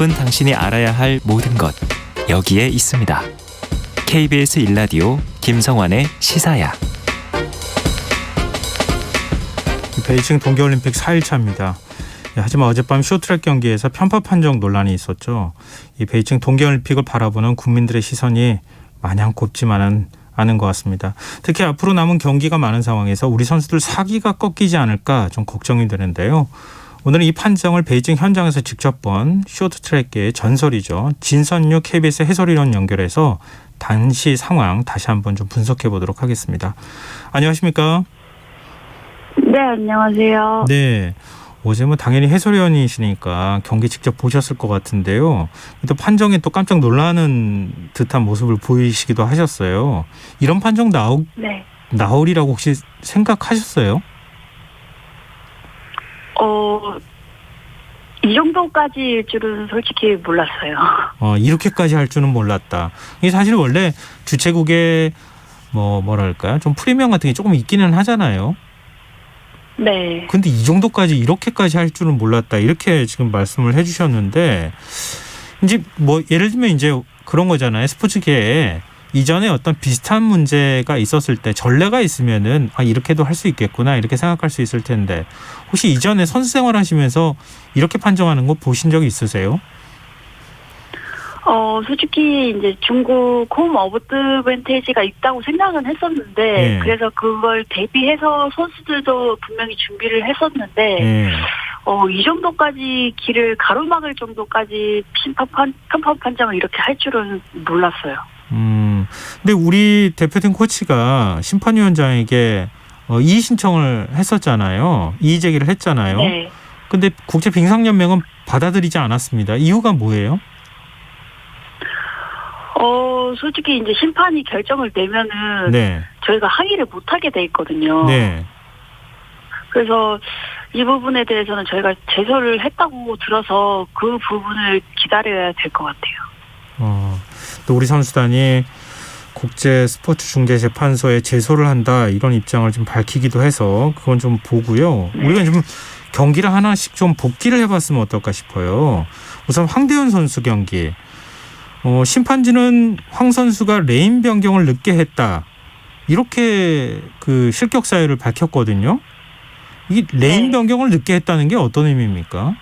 바쁜 당신이 알아야 할 모든 것 여기에 있습니다. KBS 1라디오 김성환의 시사야. 베이징 동계올림픽 4일차입니다. 하지만 어젯밤 쇼트트랙 경기에서 편파 판정 논란이 있었죠. 이 베이징 동계올림픽을 바라보는 국민들의 시선이 마냥 곱지만은 않은 것 같습니다. 특히 앞으로 남은 경기가 많은 상황에서 우리 선수들 사기가 꺾이지 않을까 좀 걱정이 되는데요. 오늘은 이 판정을 베이징 현장에서 직접 본 쇼트트랙계의 전설이죠. 진선유 KBS 해설위원 연결해서 당시 상황 다시 한번 좀 분석해 보도록 하겠습니다. 안녕하십니까? 네, 안녕하세요. 네. 어제 당연히 해설위원이시니까 경기 직접 보셨을 것 같은데요. 또 판정에 또 깜짝 놀라는 듯한 모습을 보이시기도 하셨어요. 이런 판정 나오리라고 혹시 생각하셨어요? 이 정도까지일 줄은 솔직히 몰랐어요. 이렇게까지 할 줄은 몰랐다. 이게 사실 원래 주최국에 뭐랄까요? 좀 프리미엄 같은 게 조금 있기는 하잖아요. 네. 근데 이 정도까지 이렇게까지 할 줄은 몰랐다. 이렇게 지금 말씀을 해주셨는데 이제 예를 들면 이제 그런 거잖아요. 스포츠계에 이전에 어떤 비슷한 문제가 있었을 때 전례가 있으면은 이렇게도 할 수 있겠구나 이렇게 생각할 수 있을 텐데 혹시 이전에 선수 생활하시면서 이렇게 판정하는 거 보신 적이 있으세요? 솔직히 이제 중국 홈 어드밴티지가 있다고 생각은 했었는데 네. 그래서 그걸 대비해서 선수들도 분명히 준비를 했었는데 이 정도까지 길을 가로막을 정도까지 편파 판정을 이렇게 할 줄은 몰랐어요. 근데 우리 대표팀 코치가 심판위원장에게 이의 신청을 했었잖아요. 이의 제기를 했잖아요. 네. 근데 국제빙상연맹은 받아들이지 않았습니다. 이유가 뭐예요? 솔직히 이제 심판이 결정을 내면은 네. 저희가 항의를 못하게 돼 있거든요. 네. 그래서 이 부분에 대해서는 저희가 제소를 했다고 들어서 그 부분을 기다려야 될 것 같아요. 또 우리 선수단이 국제 스포츠 중재 재판소에 제소를 한다 이런 입장을 좀 밝히기도 해서 그건 좀 보고요. 네. 우리가 좀 경기를 하나씩 좀 복기를 해봤으면 어떨까 싶어요. 우선 황대현 선수 경기. 심판진은 황 선수가 레인 변경을 늦게 했다. 이렇게 그 실격 사유를 밝혔거든요. 이 레인 변경을 늦게 했다는 게 어떤 의미입니까?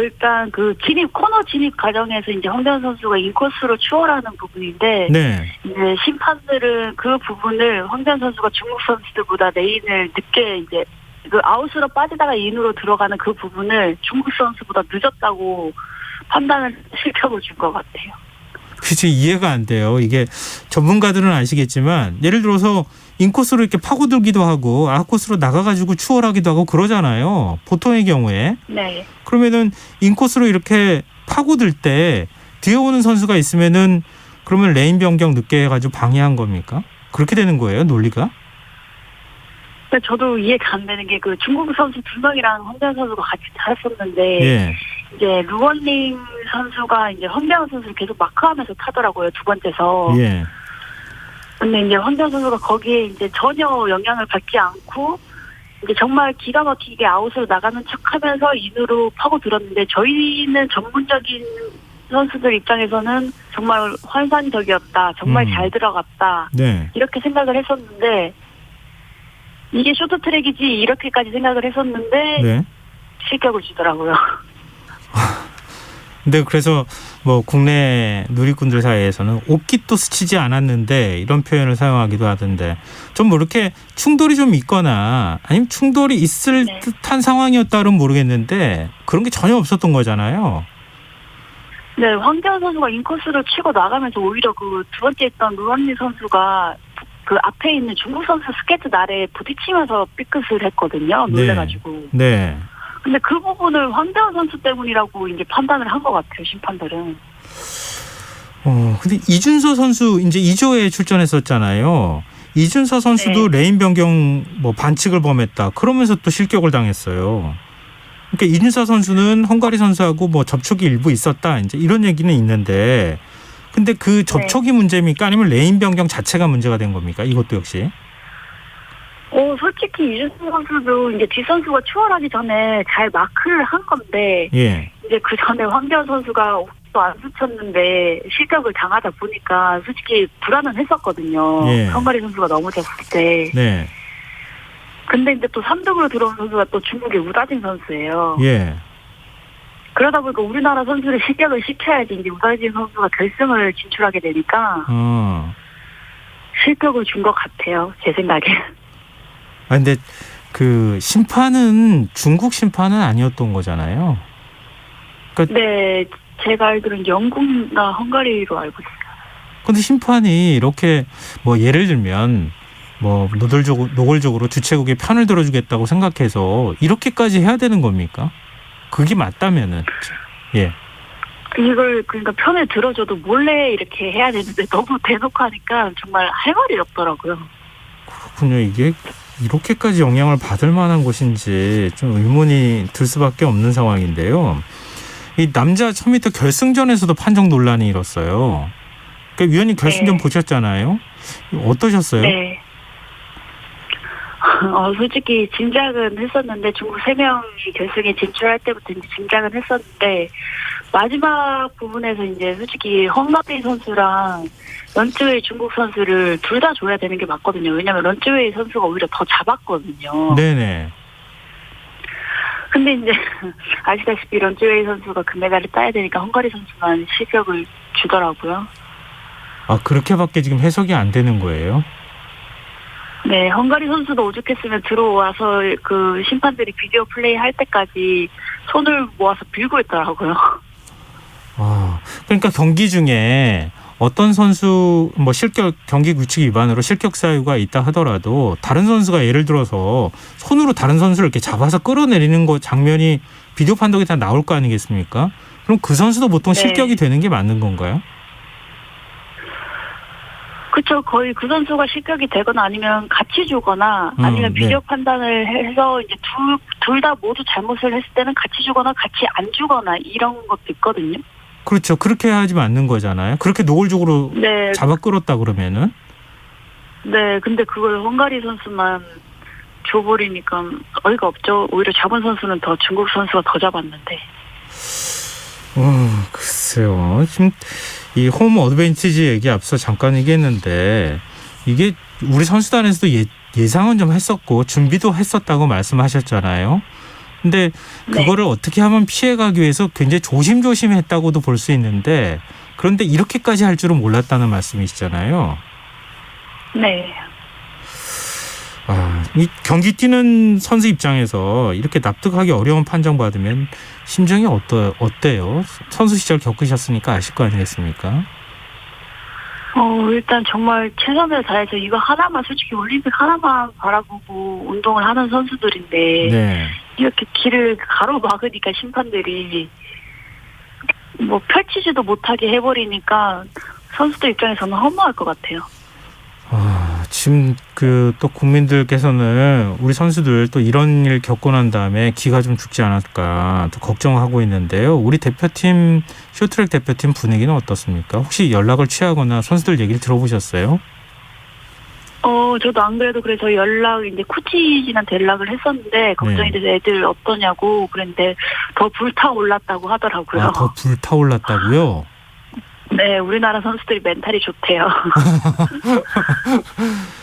일단 그 코너 진입 과정에서 이제 황대현 선수가 인코스로 추월하는 부분인데, 네. 이제 심판들은 그 부분을 황대현 선수가 중국 선수들보다 레인을 늦게 이제 그 아웃으로 빠지다가 인으로 들어가는 그 부분을 중국 선수보다 늦었다고 판단을 실격을 준 것 같아요. 그치, 이해가 안 돼요. 이게 전문가들은 아시겠지만 예를 들어서 인코스로 이렇게 파고들기도 하고 아웃코스로 나가가지고 추월하기도 하고 그러잖아요. 보통의 경우에. 네. 그러면은 인코스로 이렇게 파고들 때 뒤에 오는 선수가 있으면은 그러면 레인 변경 늦게 해가지고 방해한 겁니까? 그렇게 되는 거예요, 논리가? 근데 저도 이해가 안 되는 게 그 중국 선수 2명이랑 황대현 선수가 같이 타셨었는데, 예. 이제 루원링 선수가 이제 황대현 선수를 계속 마크하면서 타더라고요, 두 번째서. 예. 근데 이제 황대현 선수가 거기에 이제 전혀 영향을 받지 않고 이제 정말 기가 막히게 아웃으로 나가는 척하면서 인으로 파고 들었는데 저희는 전문적인 선수들 입장에서는 정말 환상적이었다, 정말 잘 들어갔다 네. 이렇게 생각을 했었는데 이게 쇼트트랙이지 이렇게까지 생각을 했었는데 네. 실격을 주더라고요. 근데 그래서 국내 누리꾼들 사이에서는 옷깃도 스치지 않았는데 이런 표현을 사용하기도 하던데 좀 이렇게 충돌이 좀 있거나 아니면 충돌이 있을 네. 듯한 상황이었다는 모르겠는데 그런 게 전혀 없었던 거잖아요. 네, 황대현 선수가 인코스를 치고 나가면서 오히려 그 두 번째 있던 루원리 선수가 그 앞에 있는 중국 선수 스케이트 날에 부딪히면서 삐끗을 했거든요. 놀래가지고. 네. 근데 그 부분을 황대현 선수 때문이라고 이제 판단을 한 것 같아요, 심판들은. 근데 이준서 선수 이제 2조에 출전했었잖아요. 이준서 선수도 네. 레인 변경 반칙을 범했다. 그러면서 또 실격을 당했어요. 그러니까 이준서 선수는 헝가리 선수하고 접촉이 일부 있었다. 이제 이런 얘기는 있는데, 근데 그 접촉이 문제입니까? 아니면 레인 변경 자체가 문제가 된 겁니까? 이것도 역시. 솔직히 이준수 선수도 이제 뒷선수가 추월하기 전에 잘 마크를 한 건데, 예. 이제 그 전에 황재원 선수가 또 안 스쳤는데 실격을 당하다 보니까 솔직히 불안은 했었거든요. 예. 헝가리 선수가 넘어졌을 때. 네. 근데 이제 또 3등으로 들어온 선수가 또 중국의 우다진 선수예요. 예. 그러다 보니까 우리나라 선수를 실격을 시켜야지 이제 우다진 선수가 결승을 진출하게 되니까 실격을 준 것 같아요. 제 생각에. 아, 근데 그 심판은 중국 심판은 아니었던 거잖아요. 네, 제가 알기로는 영국이나 헝가리로 알고 있어요. 근데 심판이 이렇게 뭐 예를 들면 뭐 노골적으로 주최국의 편을 들어주겠다고 생각해서 이렇게까지 해야 되는 겁니까? 그게 맞다면은 예. 이걸 그러니까 편을 들어줘도 몰래 이렇게 해야 되는데 너무 대놓고 하니까 정말 할 말이 없더라고요. 그렇군요. 이게 이렇게까지 영향을 받을 만한 것인지 좀 의문이 들 수밖에 없는 상황인데요. 이 남자 1000m 결승전에서도 판정 논란이 일었어요. 그러니까 위원님 결승전 네. 보셨잖아요. 어떠셨어요? 네. 솔직히 짐작은 했었는데 중국 3명이 결승에 진출할 때부터 이제 짐작은 했었는데 마지막 부분에서 이제 솔직히 헝가리 선수랑 런츠웨이 중국 선수를 둘 다 줘야 되는 게 맞거든요. 왜냐하면 런츠웨이 선수가 오히려 더 잡았거든요. 네네. 근데 이제 아시다시피 런츠웨이 선수가 금메달을 따야 되니까 헝가리 선수만 실격을 주더라고요. 아, 그렇게밖에 지금 해석이 안 되는 거예요? 네, 헝가리 선수도 오죽했으면 들어와서 그 심판들이 비디오 플레이 할 때까지 손을 모아서 빌고 있더라고요. 아, 그러니까 경기 중에 어떤 선수 뭐 경기 규칙 위반으로 실격 사유가 있다 하더라도 다른 선수가 예를 들어서 손으로 다른 선수를 이렇게 잡아서 끌어내리는 거 장면이 비디오 판독이 다 나올 거 아니겠습니까? 그럼 그 선수도 보통 네. 실격이 되는 게 맞는 건가요? 그렇죠. 거의 그 선수가 실격이 되거나 아니면 같이 주거나 아니면 네. 비디오 판단을 해서 이제 둘 다 모두 잘못을 했을 때는 같이 주거나 같이 안 주거나 이런 것도 있거든요. 그렇죠. 그렇게 하지 않는 거잖아요. 그렇게 노골적으로 네. 잡아 끌었다 그러면은. 네. 근데 그걸 헝가리 선수만 줘버리니까 어이가 없죠. 오히려 잡은 선수는 더 중국 선수가 더 잡았는데. 글쎄요. 지금 이 홈 어드밴티지 얘기 앞서 잠깐 얘기했는데 이게 우리 선수단에서도 예상은 좀 했었고 준비도 했었다고 말씀하셨잖아요. 근데 그거를 어떻게 하면 피해가기 위해서 굉장히 조심조심 했다고도 볼 수 있는데 그런데 이렇게까지 할 줄은 몰랐다는 말씀이시잖아요. 네. 이 경기 뛰는 선수 입장에서 이렇게 납득하기 어려운 판정 받으면 심정이 어때요? 선수 시절 겪으셨으니까 아실 거 아니겠습니까? 일단 정말 최선을 다해서 이거 하나만 솔직히 올림픽 하나만 바라보고 운동을 하는 선수들인데 네. 이렇게 길을 가로막으니까 심판들이 뭐 펼치지도 못하게 해버리니까 선수들 입장에서는 허무할 것 같아요. 지금 또 국민들께서는 우리 선수들 또 이런 일 겪고 난 다음에 기가 좀 죽지 않을까 또 걱정하고 있는데요. 우리 대표팀 쇼트트랙 대표팀 분위기는 어떻습니까? 혹시 연락을 취하거나 선수들 얘기를 들어보셨어요? 저도 안 그래도 그래서 이제 코치진한테 연락을 했었는데 걱정이 돼서 애들 어떠냐고 그랬는데 더 불타올랐다고 하더라고요. 더 불타올랐다고요? 네, 우리나라 선수들이 멘탈이 좋대요.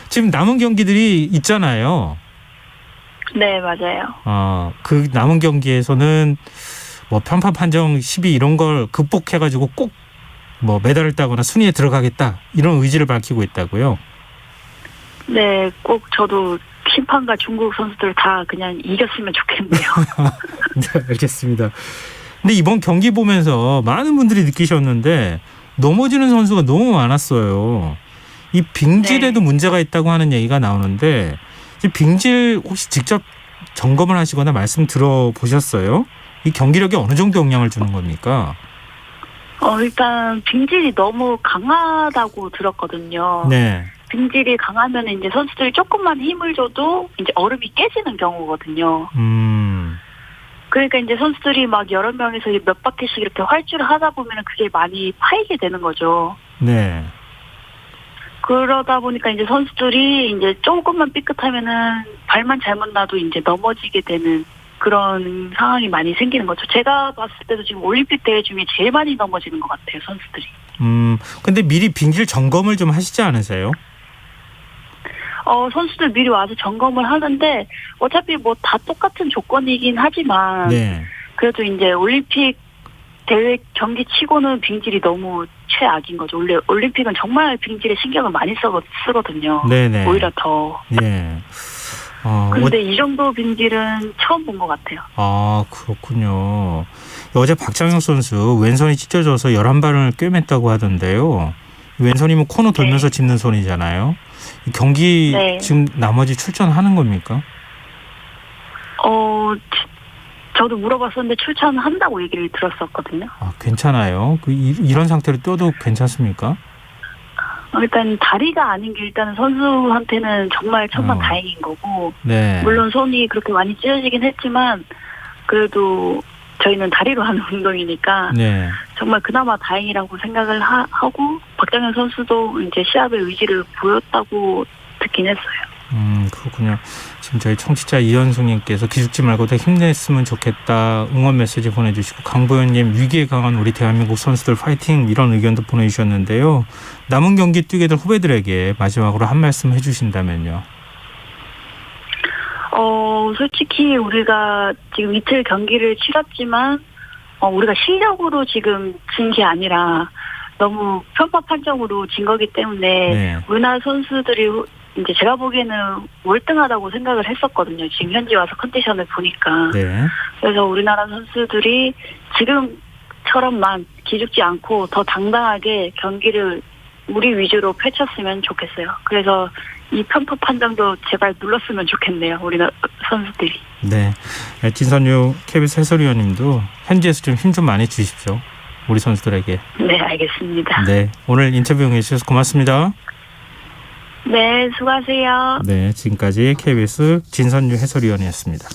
지금 남은 경기들이 있잖아요. 네, 맞아요. 그 남은 경기에서는 뭐 편파 판정 시비 이런 걸 극복해가지고 꼭 뭐 메달을 따거나 순위에 들어가겠다 이런 의지를 밝히고 있다고요. 네, 꼭 저도 심판과 중국 선수들 다 그냥 이겼으면 좋겠네요. 네, 알겠습니다. 근데 이번 경기 보면서 많은 분들이 느끼셨는데 넘어지는 선수가 너무 많았어요. 이 빙질에도 문제가 있다고 하는 얘기가 나오는데 이 빙질 혹시 직접 점검을 하시거나 말씀 들어보셨어요? 이 경기력에 어느 정도 영향을 주는 겁니까? 일단 빙질이 너무 강하다고 들었거든요. 네. 빙질이 강하면 이제 선수들이 조금만 힘을 줘도 이제 얼음이 깨지는 경우거든요. 그러니까 이제 선수들이 막 여러 명이서 몇 바퀴씩 이렇게 활주를 하다 보면 그게 많이 파이게 되는 거죠. 네. 그러다 보니까 이제 선수들이 이제 조금만 삐끗하면은 발만 잘못 놔도 이제 넘어지게 되는 그런 상황이 많이 생기는 거죠. 제가 봤을 때도 지금 올림픽 대회 중에 제일 많이 넘어지는 것 같아요, 선수들이. 근데 미리 빙질 점검을 좀 하시지 않으세요? 선수들 미리 와서 점검을 하는데 어차피 뭐 다 똑같은 조건이긴 하지만 네. 그래도 이제 올림픽 대회 경기 치고는 빙질이 너무 최악인 거죠. 원래 올림픽은 정말 빙질에 신경을 많이 쓰거든요. 네네. 오히려 더. 네. 근데 이 정도 빙질은 처음 본 것 같아요. 아, 그렇군요. 어제 박장혁 선수 왼손이 찢어져서 11발을 꿰맸다고 하던데요. 왼손이면 코너 돌면서 네. 짚는 손이잖아요. 이 경기 네. 지금 나머지 출전하는 겁니까? 저도 물어봤었는데 출전한다고 얘기를 들었었거든요. 아, 괜찮아요. 이런 상태로 뛰어도 괜찮습니까? 일단 다리가 아닌 게 일단은 선수한테는 정말 천만 다행인 거고 네. 물론 손이 그렇게 많이 찢어지긴 했지만 그래도 저희는 다리로 하는 운동이니까 네. 정말 그나마 다행이라고 생각을 하고 박장현 선수도 이제 시합의 의지를 보였다고 듣긴 했어요. 그렇군요. 지금 저희 청취자 이현숙님께서 기죽지 말고 더 힘냈으면 좋겠다 응원 메시지 보내주시고 강보현님 위기에 강한 우리 대한민국 선수들 파이팅 이런 의견도 보내주셨는데요. 남은 경기 뛰게 될 후배들에게 마지막으로 한 말씀 해주신다면요. 솔직히 우리가 지금 이틀 경기를 치렀지만 우리가 실력으로 지금 진 게 아니라 너무 편파 판정으로 진 거기 때문에 네. 우리나라 선수들이 이제 제가 보기에는 월등하다고 생각을 했었거든요. 지금 현지 와서 컨디션을 보니까. 네. 그래서 우리나라 선수들이 지금처럼만 기죽지 않고 더 당당하게 경기를 우리 위주로 펼쳤으면 좋겠어요. 그래서 이 편파 판정도 제발 눌렀으면 좋겠네요. 우리나라 선수들이. 네. 진선유 KBS 해설위원님도 현지에서 좀 힘 좀 많이 주십시오. 우리 선수들에게. 네, 알겠습니다. 네. 오늘 인터뷰 응해주셔서 고맙습니다. 네, 수고하세요. 네. 지금까지 KBS 진선유 해설위원이었습니다.